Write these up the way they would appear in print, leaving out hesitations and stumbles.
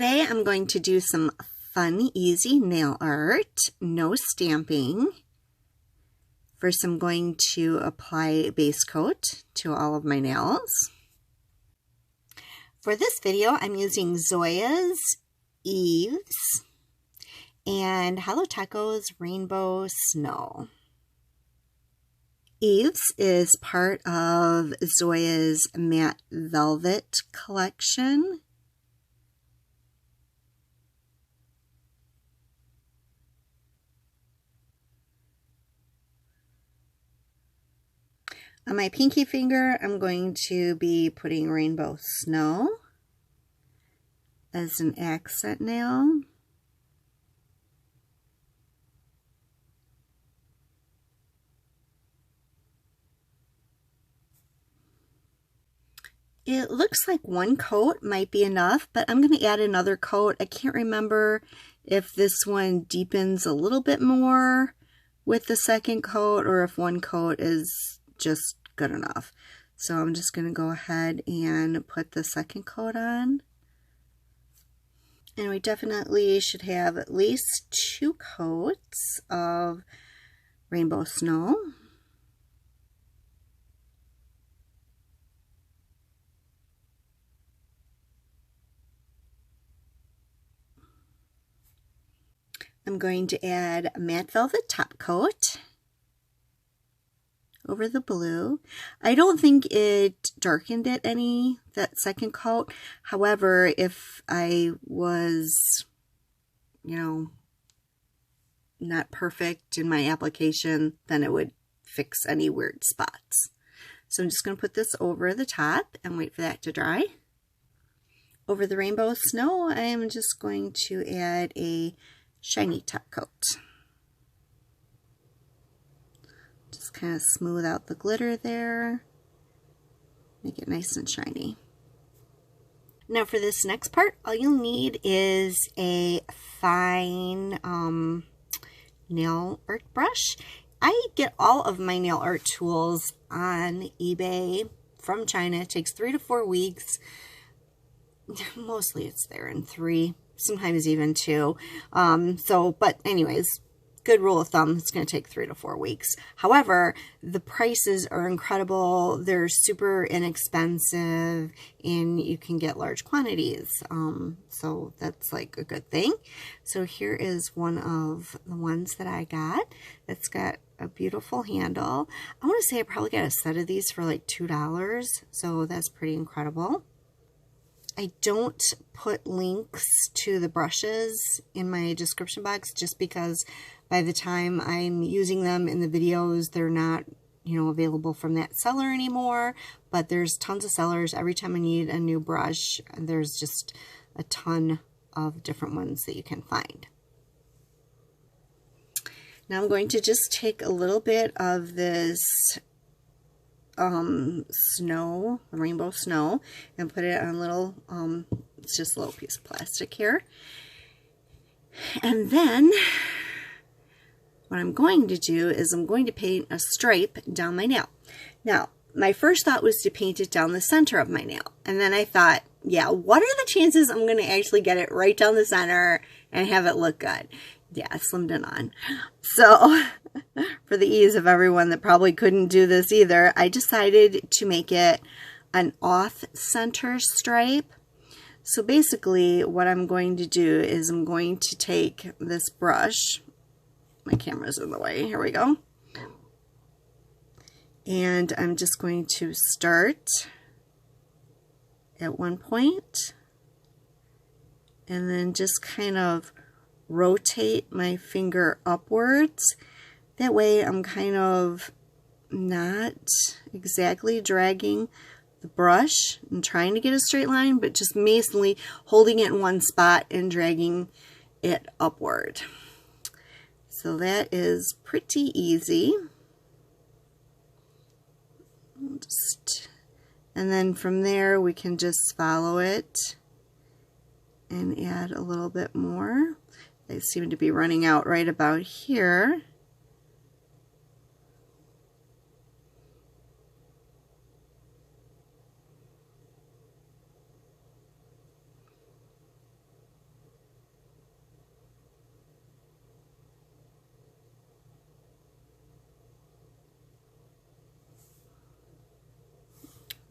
Today I'm going to do some fun, easy nail art, no stamping. First I'm going to apply base coat to all of my nails. For this video I'm using Zoya's Eve's and Holo Rainbow Snow. Eve's is part of Zoya's Matte Velvet collection. On my pinky finger, I'm going to be putting Rainbow Snow as an accent nail. It looks like one coat might be enough, but I'm going to add another coat. I can't remember if this one deepens a little bit more with the second coat or if one coat is just good enough. So I'm just going to go ahead and put the second coat on. And we definitely should have at least 2 coats of Rainbow Snow. I'm going to add a matte velvet top coat over the blue. I don't think it darkened it any, that second coat. However, if I was, not perfect in my application, then it would fix any weird spots. So I'm just going to put this over the top and wait for that to dry. Over the Rainbow Snow, I am just going to add a shiny top coat. Just kind of smooth out the glitter there, make it nice and shiny. Now for this next part, all you'll need is a fine nail art brush. I get all of my nail art tools on eBay from China. It takes 3 to 4 weeks. Mostly it's there in 3, sometimes even 2. But anyways, good rule of thumb, it's going to take 3 to 4 weeks. However, the prices are incredible. They're super inexpensive and you can get large quantities. So that's like a good thing. So here is one of the ones that I got. It's got a beautiful handle. I want to say I probably got a set of these for like $2. So that's pretty incredible. I don't put links to the brushes in my description box just because by the time I'm using them in the videos, they're not, available from that seller anymore. But there's tons of sellers. Every time I need a new brush, there's just a ton of different ones that you can find. Now I'm going to just take a little bit of this rainbow snow and put it on a little it's just a little piece of plastic here, and then what I'm going to do is I'm going to paint a stripe down my nail. Now my first thought was to paint it down the center of my nail, and then I thought, yeah, what are the chances I'm going to actually get it right down the center and have it look good? Yeah, I slimmed it on. So for the ease of everyone that probably couldn't do this either, I decided to make it an off-center stripe. So basically what I'm going to do is I'm going to take this brush, my camera's in the way, here we go, and I'm just going to start at one point and then just kind of rotate my finger upwards. That way I'm kind of not exactly dragging the brush and trying to get a straight line, but just basically holding it in one spot and dragging it upward. So that is pretty easy. And then from there we can just follow it and add a little bit more. They seem to be running out right about here.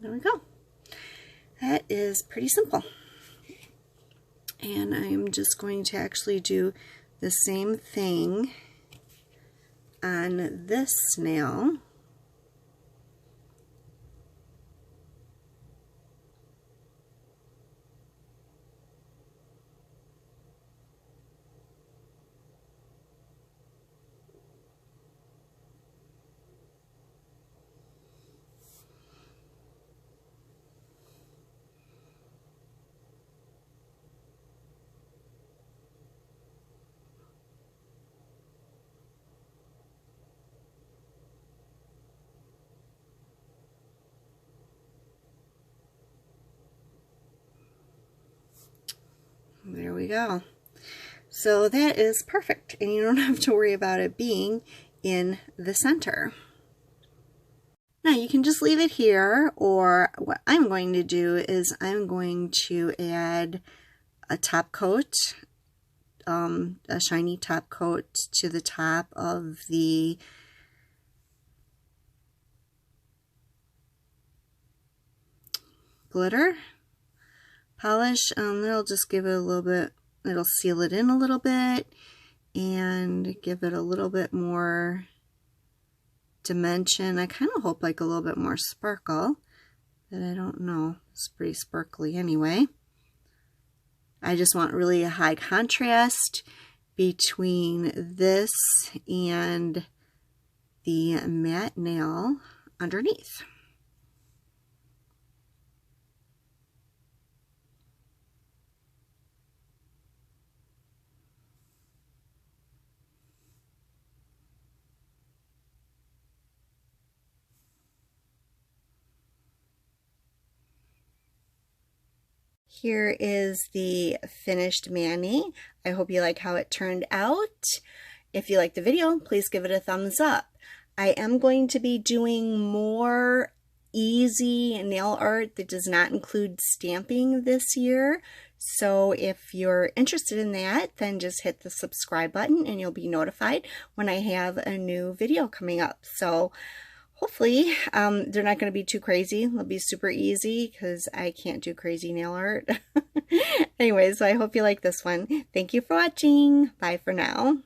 There we go. That is pretty simple. And I'm just going to actually do the same thing on this snail. There we go. So that is perfect, and you don't have to worry about it being in the center. Now you can just leave it here, or what I'm going to do is I'm going to add a top coat, a shiny top coat to the top of the glitter polish. That'll just give it a little bit, it'll seal it in a little bit and give it a little bit more dimension. I kind of hope like a little bit more sparkle, but I don't know. It's pretty sparkly anyway. I just want really a high contrast between this and the matte nail underneath. Here is the finished mani. I hope you like how it turned out. If you like the video, please give it a thumbs up. I am going to be doing more easy nail art that does not include stamping this year. So if you're interested in that, then just hit the subscribe button and you'll be notified when I have a new video coming up. So hopefully they're not going to be too crazy. They'll be super easy because I can't do crazy nail art. Anyways, so I hope you like this one. Thank you for watching. Bye for now.